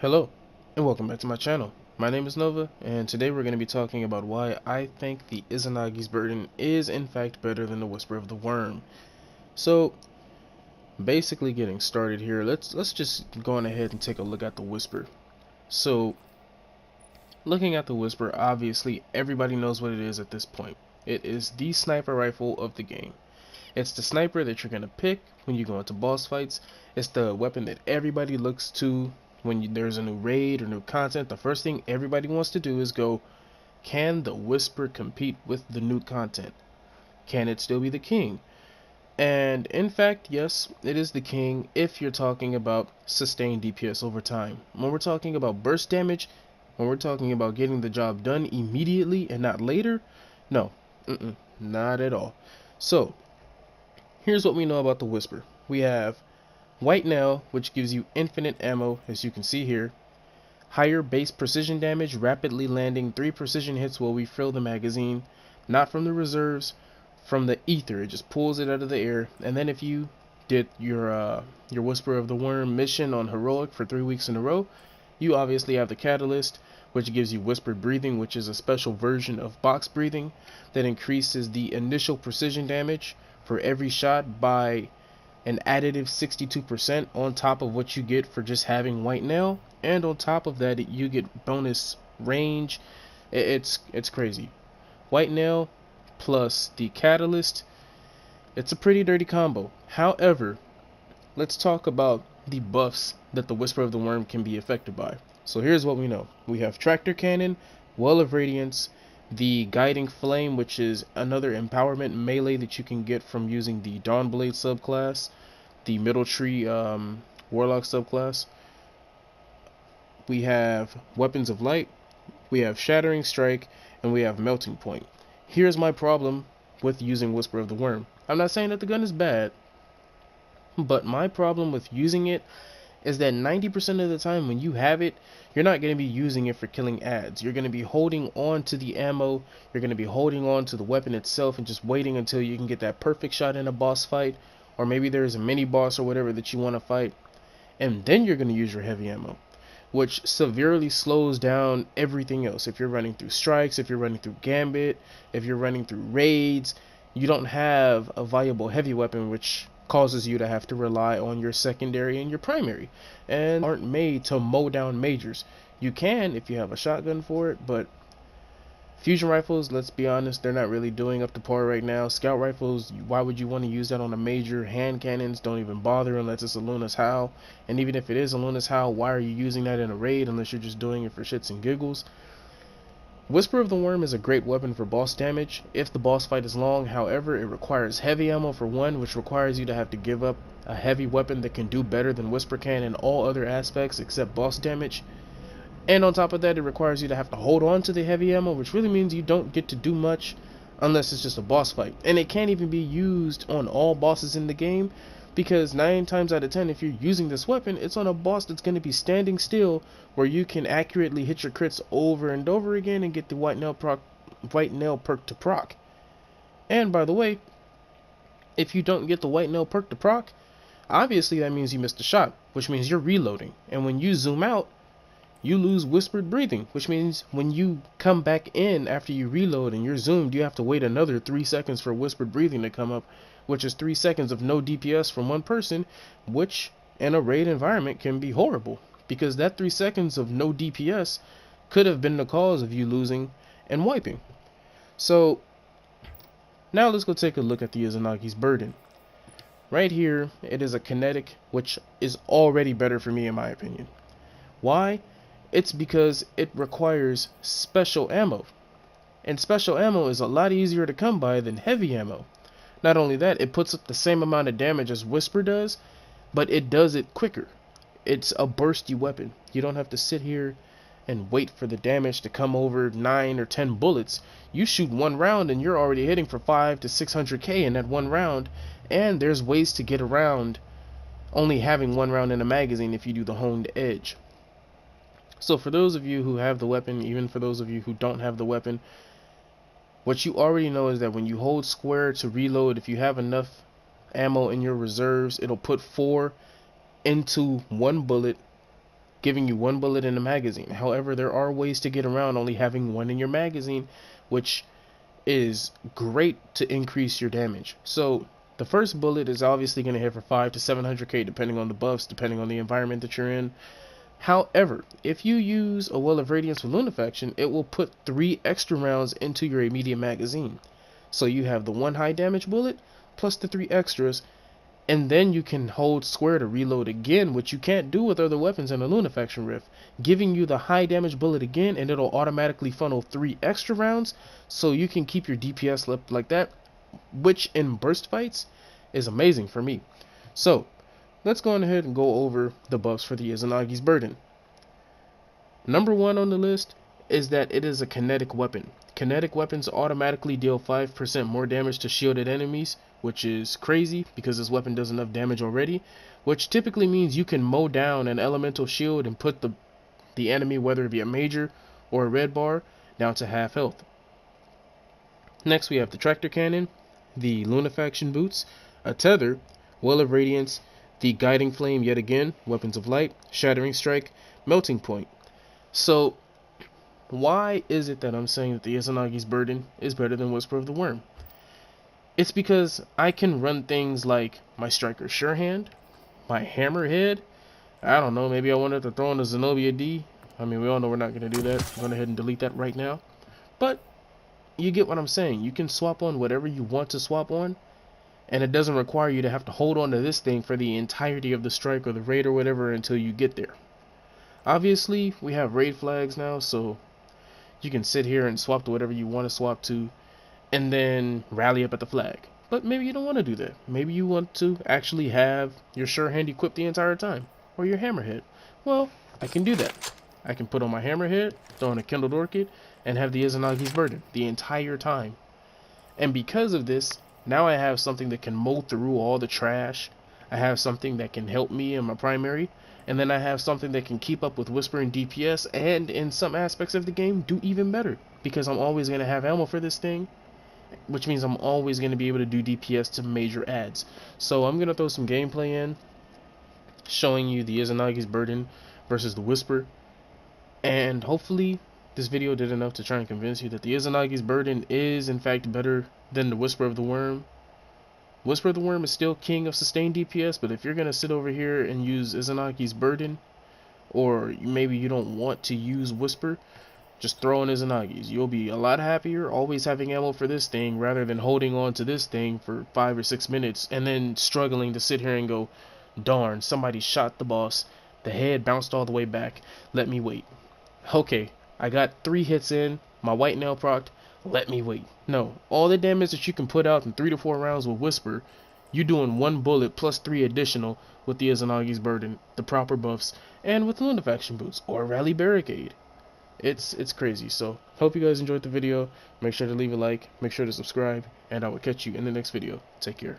Hello, and welcome back to my channel. My name is Nova, and today we're going to be talking about why I think the Izanagi's burden is in fact better than the Whisper of the Worm. So, basically getting started here, let's just go on ahead and take a look at the Whisper. So, looking at the Whisper, obviously everybody knows what it is at this point. It is the sniper rifle of the game. It's the sniper that you're going to pick when you go into boss fights. It's the weapon that everybody looks to when there's a new raid or new content. The first thing everybody wants to do is go, can the Whisper compete with the new content? Can it still be the king? And in fact, yes, it is the king if you're talking about sustained DPS over time. When we're talking about burst damage, when we're talking about getting the job done immediately and not later, no, not at all. So, here's what we know about the Whisper. We have White Nail, which gives you infinite ammo, as you can see here. Higher base precision damage, rapidly landing 3 precision hits will refill the magazine. Not from the reserves, from the ether. It just pulls it out of the air. And then if you did your Whisper of the Worm mission on Heroic for 3 weeks in a row, you obviously have the Catalyst, which gives you Whispered Breathing, which is a special version of box breathing that increases the initial precision damage for every shot by an additive 62% on top of what you get for just having White Nail, and on top of that you get bonus range. It's crazy. White Nail plus the Catalyst, it's a pretty dirty combo. However, let's talk about the buffs that the Whisper of the Worm can be affected by. So here's what we know. We have Tractor Cannon, Well of Radiance, the Guiding Flame, which is another empowerment melee that you can get from using the Dawnblade subclass, the Middle Tree Warlock subclass. We have Weapons of Light, we have Shattering Strike, and we have Melting Point. Here's my problem with using Whisper of the Worm. I'm not saying that the gun is bad, but my problem with using it is that 90% of the time when you have it, you're not going to be using it for killing ads. You're going to be holding on to the ammo, you're going to be holding on to the weapon itself and just waiting until you can get that perfect shot in a boss fight, or maybe there's a mini boss or whatever that you want to fight, and then you're going to use your heavy ammo, which severely slows down everything else. If you're running through strikes, if you're running through gambit, if you're running through raids, you don't have a viable heavy weapon, which causes you to have to rely on your secondary and your primary, and aren't made to mow down majors. You can if you have a shotgun for it, but fusion rifles, let's be honest, they're not really doing up to par right now. Scout rifles, why would you want to use that on a major? Hand cannons, don't even bother unless it's a Luna's Howl, and even if it is a Luna's Howl, why are you using that in a raid unless you're just doing it for shits and giggles? Whisper of the Worm is a great weapon for boss damage if the boss fight is long. However, it requires heavy ammo for one, which requires you to have to give up a heavy weapon that can do better than Whisper can in all other aspects except boss damage. And on top of that, it requires you to have to hold on to the heavy ammo, which really means you don't get to do much unless it's just a boss fight. And it can't even be used on all bosses in the game, because 9 times out of 10, if you're using this weapon, it's on a boss that's going to be standing still, where you can accurately hit your crits over and over again and get the White Nail perk to proc. And by the way, if you don't get the White Nail perk to proc, obviously that means you missed a shot, which means you're reloading. And when you zoom out, you lose Whispered Breathing, which means when you come back in after you reload and you're zoomed, you have to wait another 3 seconds for Whispered Breathing to come up, which is 3 seconds of no DPS from one person, which in a raid environment can be horrible, because that 3 seconds of no DPS could have been the cause of you losing and wiping. So now let's go take a look at the Izanagi's burden. Right here, it is a kinetic, which is already better for me in my opinion. Why? It's because it requires special ammo, and special ammo is a lot easier to come by than heavy ammo. Not only that, it puts up the same amount of damage as Whisper does, but it does it quicker. It's a bursty weapon. You don't have to sit here and wait for the damage to come over 9 or 10 bullets. You shoot one round and you're already hitting for 5 to 600k in that one round, and there's ways to get around only having one round in a magazine if you do the honed edge. So for those of you who have the weapon, even for those of you who don't have the weapon, what you already know is that when you hold square to reload, if you have enough ammo in your reserves, it'll put 4 into 1 bullet giving you one bullet in the magazine. However, there are ways to get around only having one in your magazine, which is great to increase your damage. So the first bullet is obviously going to hit for 5 to 700k depending on the buffs, depending on the environment that you're in. However, if you use a Well of Radiance with Lunafaction, it will put 3 extra rounds into your immediate magazine. So you have the 1 high damage bullet plus the 3 extras, and then you can hold square to reload again, which you can't do with other weapons in a Lunafaction rift, giving you the high damage bullet again, and it'll automatically funnel 3 extra rounds, so you can keep your DPS up like that, which in burst fights is amazing for me. So let's go ahead and go over the buffs for the Izanagi's Burden. Number 1 on the list is that it is a kinetic weapon. Kinetic weapons automatically deal 5% more damage to shielded enemies, which is crazy because this weapon does enough damage already, which typically means you can mow down an elemental shield and put the enemy, whether it be a major or a red bar, down to half health. Next we have the tractor cannon, the Lunafaction boots, a tether, Well of Radiance, the guiding flame yet again, weapons of light, shattering strike, melting point. So why is it that I'm saying that the Izanagi's Burden is better than Whisper of the Worm? It's because I can run things like my Striker's Sure Hand, my Hammerhead. I don't know, maybe I wanted to throw in a Zenobia D. I mean, we all know we're not going to do that. I'm going to go ahead and delete that right now. But you get what I'm saying. You can swap on whatever you want to swap on, and it doesn't require you to have to hold on to this thing for the entirety of the strike or the raid or whatever until you get there. Obviously, we have raid flags now, so you can sit here and swap to whatever you want to swap to, and then rally up at the flag. But maybe you don't want to do that. Maybe you want to actually have your Sure Hand equipped the entire time, or your Hammerhead. Well, I can do that. I can put on my Hammerhead, throw in a Kindled Orchid, and have the Izanagi's Burden the entire time. And because of this, now I have something that can mow through all the trash. I have something that can help me in my primary, and then I have something that can keep up with Whisper and DPS, and in some aspects of the game do even better, because I'm always going to have ammo for this thing, which means I'm always going to be able to do DPS to major adds. So I'm going to throw some gameplay in, showing you the Izanagi's Burden versus the Whisper, and hopefully this video did enough to try and convince you that the Izanagi's Burden is in fact better than the Whisper of the Worm. Whisper of the Worm is still king of sustained DPS, but if you're going to sit over here and use Izanagi's Burden, or maybe you don't want to use Whisper, just throw in Izanagi's. You'll be a lot happier always having ammo for this thing rather than holding on to this thing for 5 or 6 minutes and then struggling to sit here and go, darn, somebody shot the boss, the head bounced all the way back, let me wait. Okay, I got 3 hits in, my white nail procced, let me wait. No, all the damage that you can put out in 3 to 4 rounds with Whisper, you doing 1 bullet plus 3 additional with the Izanagi's Burden, the proper buffs, and with Lunafaction boots or Rally Barricade. It's crazy. So hope you guys enjoyed the video. Make sure to leave a like, make sure to subscribe, and I will catch you in the next video. Take care.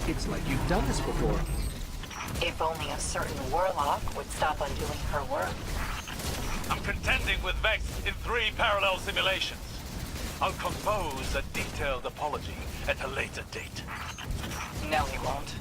It's like you've done this before. If only a certain warlock would stop undoing her work. I'm contending with Vex in 3 parallel simulations. I'll compose a detailed apology at a later date. No, he won't.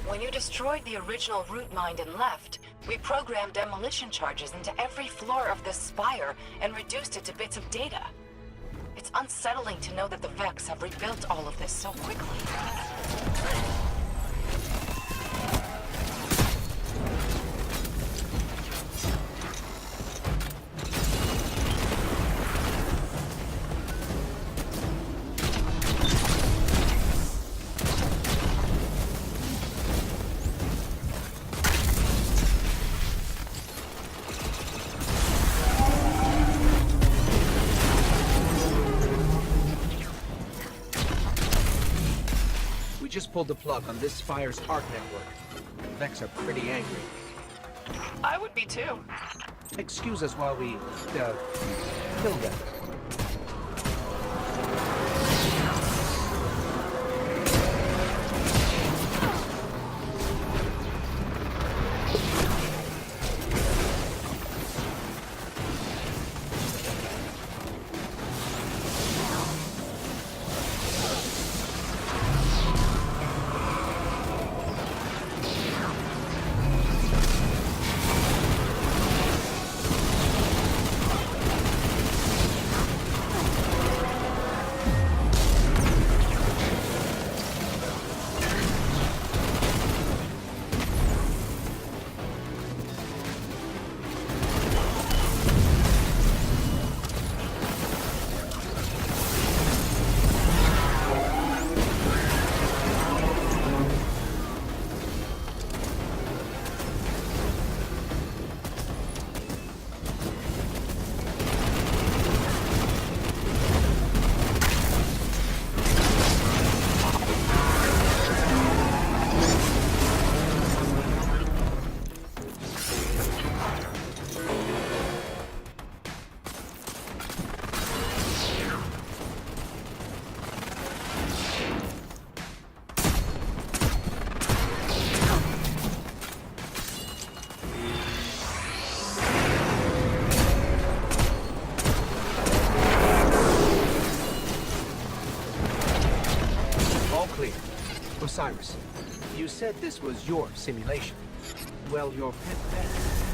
When you destroyed the original root mind and left, We programmed demolition charges into every floor of this spire and reduced it to bits of data. It's unsettling to know that the Vex have rebuilt all of this so quickly. We just pulled the plug on this Spire's ARC network. The Vex are pretty angry. I would be too. Excuse us while we, kill them. Osiris, you said this was your simulation. Well, your pet vet